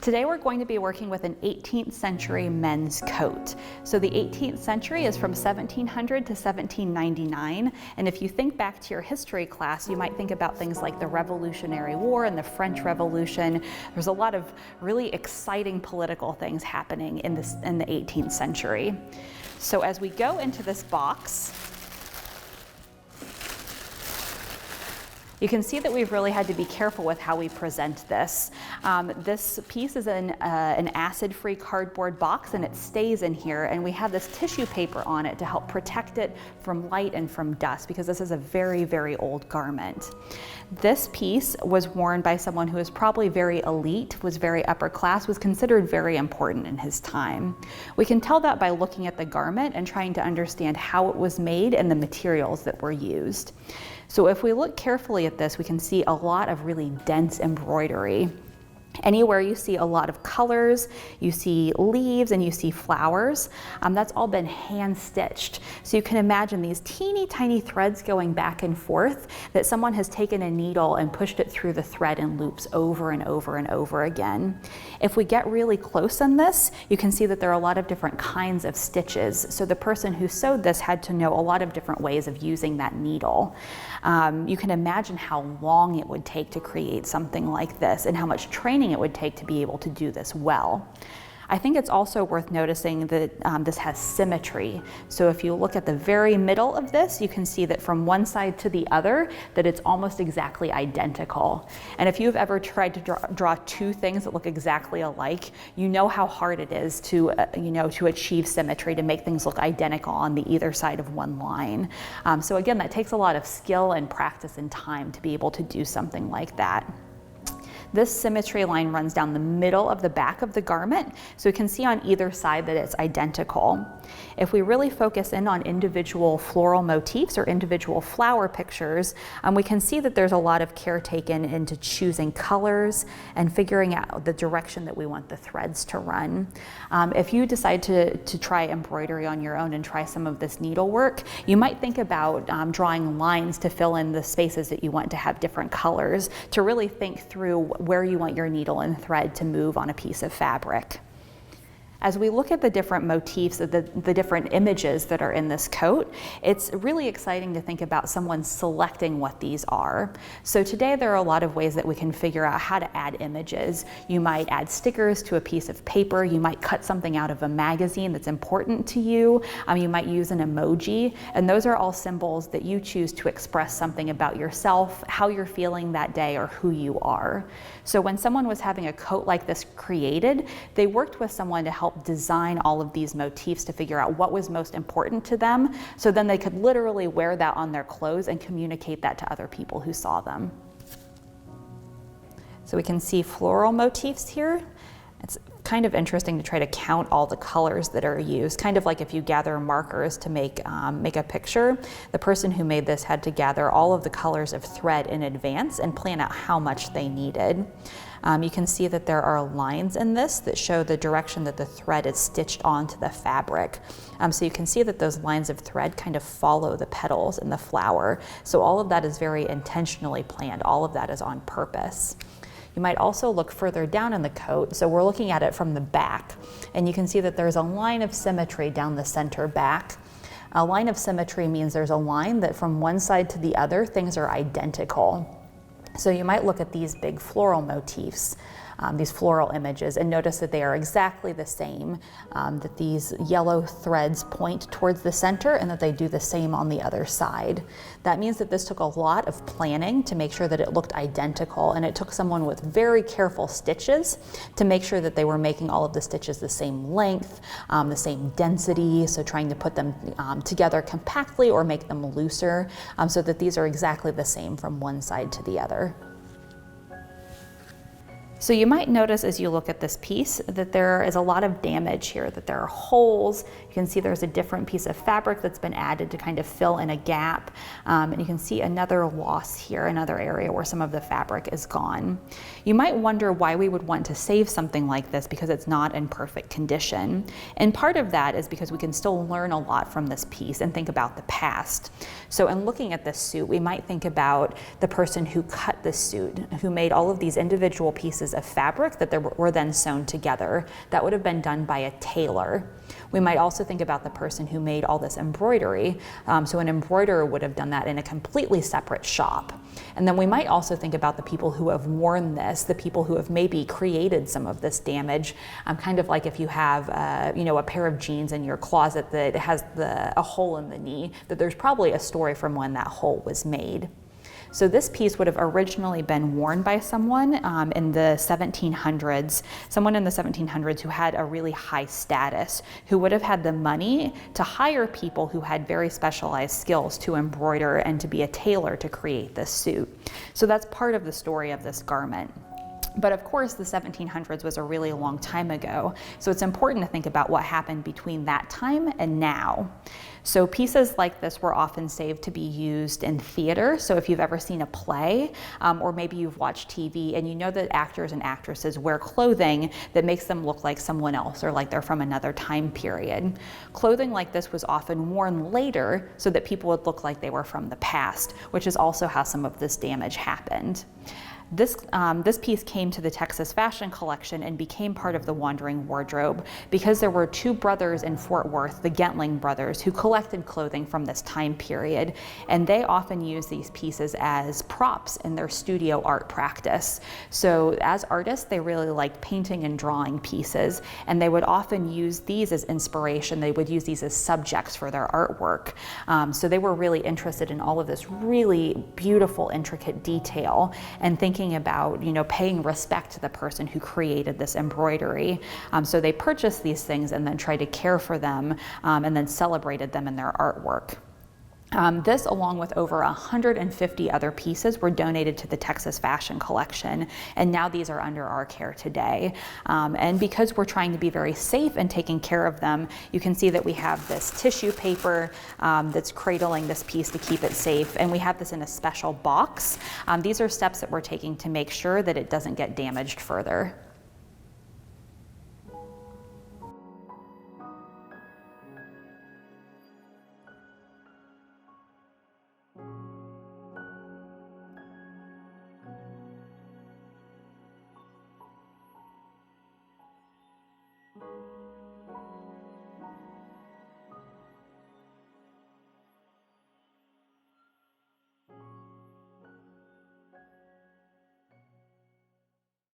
Today we're going to be working with an 18th century men's coat. So the 18th century is from 1700 to 1799, and if you think back to your history class, you might think about things like the Revolutionary War and the French Revolution. There's a lot of really exciting political things happening in the 18th century. So as we go into this box, you can see that we've really had to be careful with how we present this. This piece is an acid-free cardboard box, and it stays in here, and we have this tissue paper on it to help protect it from light and from dust, because this is a very, very old garment. This piece was worn by someone who was probably very elite, was very upper class, was considered very important in his time. We can tell that by looking at the garment and trying to understand how it was made and the materials that were used. So if we look carefully at this, we can see a lot of really dense embroidery. Anywhere you see a lot of colors, you see leaves and you see flowers, that's all been hand stitched. So you can imagine these teeny tiny threads going back and forth that someone has taken a needle and pushed it through the thread in loops over and over and over again. If we get really close on this, you can see that there are a lot of different kinds of stitches. So the person who sewed this had to know a lot of different ways of using that needle. You can imagine how long it would take to create something like this and how much training it would take to be able to do this well. I think it's also worth noticing that this has symmetry. So if you look at the very middle of this, you can see that from one side to the other, that it's almost exactly identical. And if you've ever tried to draw two things that look exactly alike, you know how hard it is to, to achieve symmetry, to make things look identical on the either side of one line. So again, that takes a lot of skill and practice and time to be able to do something like that. This symmetry line runs down the middle of the back of the garment, so we can see on either side that it's identical. If we really focus in on individual floral motifs or individual flower pictures, we can see that there's a lot of care taken into choosing colors and figuring out the direction that we want the threads to run. If you decide to try embroidery on your own and try some of this needlework, you might think about drawing lines to fill in the spaces that you want to have different colors, to really think through where you want your needle and thread to move on a piece of fabric. As we look at the different motifs, the different images that are in this coat, it's really exciting to think about someone selecting what these are. So today there are a lot of ways that we can figure out how to add images. You might add stickers to a piece of paper, you might cut something out of a magazine that's important to you, you might use an emoji, and those are all symbols that you choose to express something about yourself, how you're feeling that day, or who you are. So when someone was having a coat like this created, they worked with someone to help design all of these motifs to figure out what was most important to them, so then they could literally wear that on their clothes and communicate that to other people who saw them. So we can see floral motifs here. It's kind of interesting to try to count all the colors that are used, kind of like if you gather markers to make a picture. The person who made this had to gather all of the colors of thread in advance and plan out how much they needed. You can see that there are lines in this that show the direction that the thread is stitched onto the fabric. So you can see that those lines of thread kind of follow the petals in the flower. So all of that is very intentionally planned. All of that is on purpose. You might also look further down in the coat. So we're looking at it from the back, and you can see that there's a line of symmetry down the center back. A line of symmetry means there's a line that from one side to the other, things are identical. So you might look at these big floral motifs, these floral images, and notice that they are exactly the same, that these yellow threads point towards the center and that they do the same on the other side. That means that this took a lot of planning to make sure that it looked identical, and it took someone with very careful stitches to make sure that they were making all of the stitches the same length, the same density, so trying to put them together compactly or make them looser, so that these are exactly the same from one side to the other. So you might notice as you look at this piece that there is a lot of damage here, that there are holes. You can see there's a different piece of fabric that's been added to kind of fill in a gap. And you can see another loss here, another area where some of the fabric is gone. You might wonder why we would want to save something like this because it's not in perfect condition. And part of that is because we can still learn a lot from this piece and think about the past. So in looking at this suit, we might think about the person who cut this suit, who made all of these individual pieces pieces of fabric that were then sewn together. That would have been done by a tailor. We might also think about the person who made all this embroidery. So an embroiderer would have done that in a completely separate shop. And then we might also think about the people who have worn this, the people who have maybe created some of this damage. Kind of like if you have, a pair of jeans in your closet that has a hole in the knee, that there's probably a story from when that hole was made. So this piece would have originally been worn by someone in the 1700s, someone in the 1700s who had a really high status, who would have had the money to hire people who had very specialized skills to embroider and to be a tailor to create this suit. So that's part of the story of this garment. But of course, the 1700s was a really long time ago, so it's important to think about what happened between that time and now. So pieces like this were often saved to be used in theater. So if you've ever seen a play, or maybe you've watched TV and you know that actors and actresses wear clothing that makes them look like someone else or like they're from another time period. Clothing like this was often worn later so that people would look like they were from the past, which is also how some of this damage happened. This piece came to the Texas Fashion Collection and became part of the Wandering Wardrobe because there were two brothers in Fort Worth, the Gentling brothers, who collected clothing from this time period, and they often used these pieces as props in their studio art practice. So as artists, they really liked painting and drawing pieces, and they would often use these as inspiration. They would use these as subjects for their artwork. So they were really interested in all of this really beautiful, intricate detail and thinking about, paying respect to the person who created this embroidery. So they purchased these things and then tried to care for them and then celebrated them in their artwork. This, along with over 150 other pieces, were donated to the Texas Fashion Collection, and now these are under our care today. And because we're trying to be very safe and taking care of them, you can see that we have this tissue paper that's cradling this piece to keep it safe, and we have this in a special box. These are steps that we're taking to make sure that it doesn't get damaged further.